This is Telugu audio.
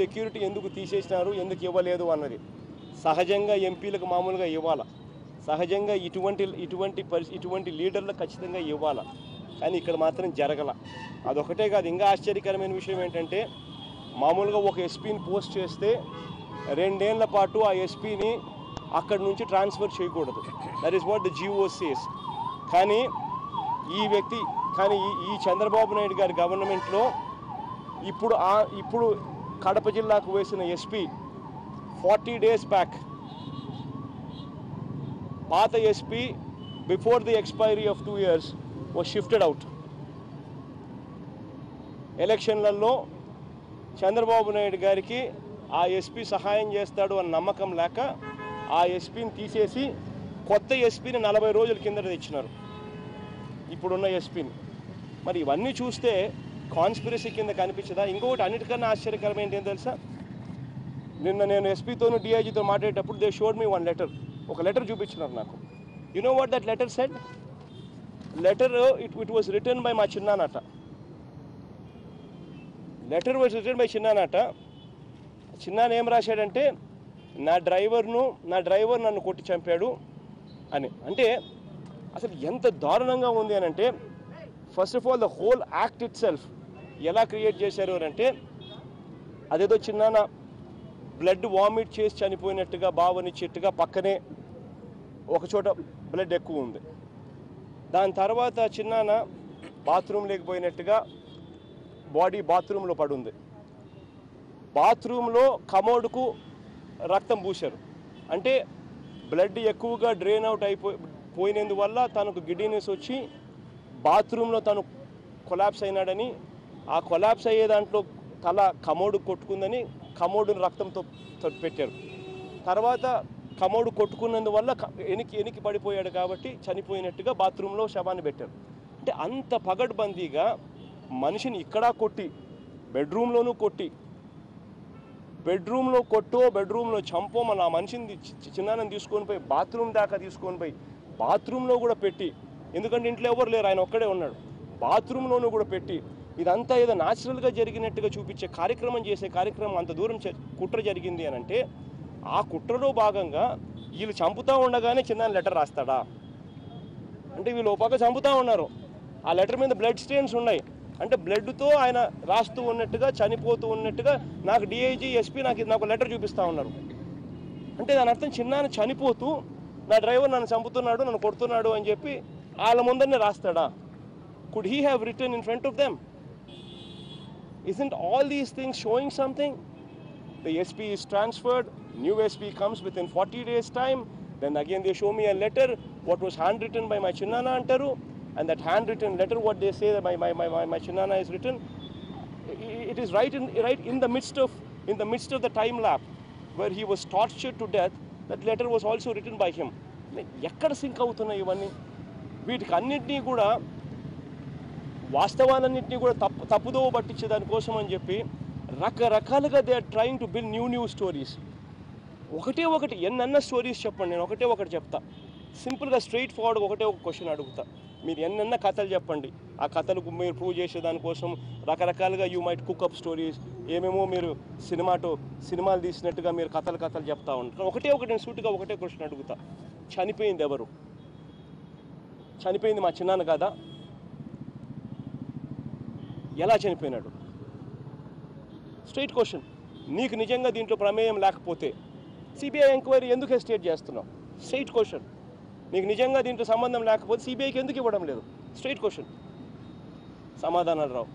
సెక్యూరిటీ ఎందుకు తీసేసినారు, ఎందుకు ఇవ్వలేదు అన్నది సహజంగా ఎంపీలకు మామూలుగా ఇవ్వాలా, సహజంగా ఇటువంటి లీడర్లకు ఖచ్చితంగా ఇవ్వాలా. కానీ ఇక్కడ మాత్రం జరగల. అదొకటే కాదు, ఇంకా ఆశ్చర్యకరమైన విషయం ఏంటంటే మామూలుగా ఒక ఎస్పీని పోస్ట్ చేస్తే 2 ఏళ్ల పాటు ఆ ఎస్పీని అక్కడి నుంచి ట్రాన్స్ఫర్ చేయకూడదు. That is what the GO says. కానీ ఈ చంద్రబాబు నాయుడు గారి గవర్నమెంట్లో ఇప్పుడు కడప జిల్లాకు వేసిన ఎస్పీ 40 days బ్యాక్ పాత SP before the expiry of 2 years was shifted out. ఎలక్షన్లలో చంద్రబాబు నాయుడు గారికి ఆ ఎస్పీ సహాయం చేస్తాడు అన్న నమ్మకం లేక ఆ ఎస్పీని తీసేసి కొత్త ఎస్పీని 40 రోజుల కింద తెచ్చినారు, ఇప్పుడున్న ఎస్పీని. మరి ఇవన్నీ చూస్తే కాన్స్పిరసీ కింద కనిపించదా? ఇంకొకటి అన్నిటికన్నా ఆశ్చర్యకరం ఏంటి తెలుసా, నిన్న నేను ఎస్పీతోనూ డిఐజీతో మాట్లాడేటప్పుడు they showed me one letter. ఒక లెటర్ చూపించినారు నాకు. You know what that letter said? Letter it was written by మా చిన్నానట. లెటర్ వాజ్ రిటర్న్ బై చిన్నానట. చిన్నాన్న ఏం రాశాడంటే నా డ్రైవర్ నన్ను కొట్టి చంపాడు అని. అంటే అసలు ఎంత దారుణంగా ఉంది అని అంటే, first of all the whole act it self ఎలా క్రియేట్ చేశారు అని అంటే, అదేదో చిన్నాన్న బ్లడ్ వామిట్ చేసి చనిపోయినట్టుగా భావనిచ్చేట్టుగా పక్కనే ఒకచోట బ్లడ్ ఎక్కువ ఉంది. దాని తర్వాత చిన్నాన్న బాత్రూమ్ లేకపోయినట్టుగా బాడీ బాత్రూంలో పడుంది. బాత్రూంలో కమోడ్కు రక్తం పూశారు. అంటే బ్లడ్ ఎక్కువగా డ్రైన్ అవుట్ పోయినందువల్ల తనకు గిడ్డీనెస్ వచ్చి బాత్రూంలో తను కొలాప్స్ అయినాడని, ఆ కొలాప్స్ అయ్యే దాంట్లో తల కమోడు కొట్టుకుందని కమోడుని రక్తంతో పెట్టారు. తర్వాత కమోడు కొట్టుకున్నందువల్ల ఎనికి పడిపోయాడు కాబట్టి చనిపోయినట్టుగా బాత్రూంలో శవాన్ని పెట్టారు. అంటే అంత పగడ్బందీగా మనిషిని ఇక్కడ కొట్టి బెడ్రూమ్లోనూ కొట్టి, బెడ్రూమ్లో కొట్టో బెడ్రూమ్లో చంపో మన ఆ మనిషిని చిన్నాన్ని తీసుకొని పోయి బాత్రూమ్ దాకా తీసుకొని పోయి బాత్రూంలో కూడా పెట్టి, ఎందుకంటే ఇంట్లో ఎవరు లేరు, ఆయన ఒక్కడే ఉన్నాడు, బాత్రూంలోనూ కూడా పెట్టి ఇదంతా ఏదో న్యాచురల్గా జరిగినట్టుగా చూపించే కార్యక్రమం అంత దూరం కుట్ర జరిగింది అని అంటే, ఆ కుట్రలో భాగంగా వీళ్ళు చంపుతూ ఉండగానే చిన్న లెటర్ రాస్తాడా? అంటే వీళ్ళు ఒక పక్క చంపుతూ ఉన్నారు, ఆ లెటర్ మీద బ్లడ్ స్టెయిన్స్ ఉన్నాయి. అంటే బ్లడ్తో ఆయన రాస్తూ ఉన్నట్టుగా, చనిపోతూ ఉన్నట్టుగా నాకు డిఐజీ ఎస్పీ నాకు లెటర్ చూపిస్తూ ఉన్నారు. అంటే దాని అర్థం చిన్నాన్న చనిపోతూ నా డ్రైవర్ నన్ను చంపుతున్నాడు, నన్ను కొడుతున్నాడు అని చెప్పి వాళ్ళ ముందరనే రాస్తాడా? Could he have written in front of them? Isn't all these things showing something? The SP is transferred, new SP comes within 40 days time, then again they show me a letter what was handwritten by my chinnana antaru, and that handwritten letter what they say that my chinnana is written, it is right in the midst of the time lap where he was tortured to death. That letter was also written by him. ఎక్కడ సింక్ అవుతున్నాయి ఇవన్నీ? వీటికి అన్నింటినీ కూడా వాస్తవాలన్నింటినీ కూడా తప్పుదోవ పట్టించే దానికోసం అని చెప్పి రకరకాలుగా they are trying to build new stories. ఒకటి ఎన్నెన్న స్టోరీస్ చెప్పండి, నేను ఒకటి చెప్తా. సింపుల్గా స్ట్రైట్ ఫార్వర్డ్గా ఒక క్వశ్చన్ అడుగుతా. మీరు ఎన్నెన్న కథలు చెప్పండి, ఆ కథలకు మీరు ప్రూవ్ చేసే దానికోసం రకరకాలుగా యూ మైట్ కుక్అప్ స్టోరీస్, ఏమేమో మీరు సినిమాలు తీసినట్టుగా మీరు కథలు చెప్తా ఉంటారు. నేను సూటిగా ఒకటే క్వశ్చన్ అడుగుతా. చనిపోయింది ఎవరు? చనిపోయింది మా చిన్నాన్న కాదా? ఎలా చనిపోయినాడు? Straight question. నీకు నిజంగా దీంట్లో ప్రమేయం లేకపోతే సిబిఐ ఎంక్వైరీ ఎందుకు హెసిటేట్ చేస్తున్నావు? Straight question. నీకు నిజంగా దీంట్లో సంబంధం లేకపోతే సిబిఐకి ఎందుకు ఇవ్వడం లేదు? Straight question. సమాధానాలు రావు.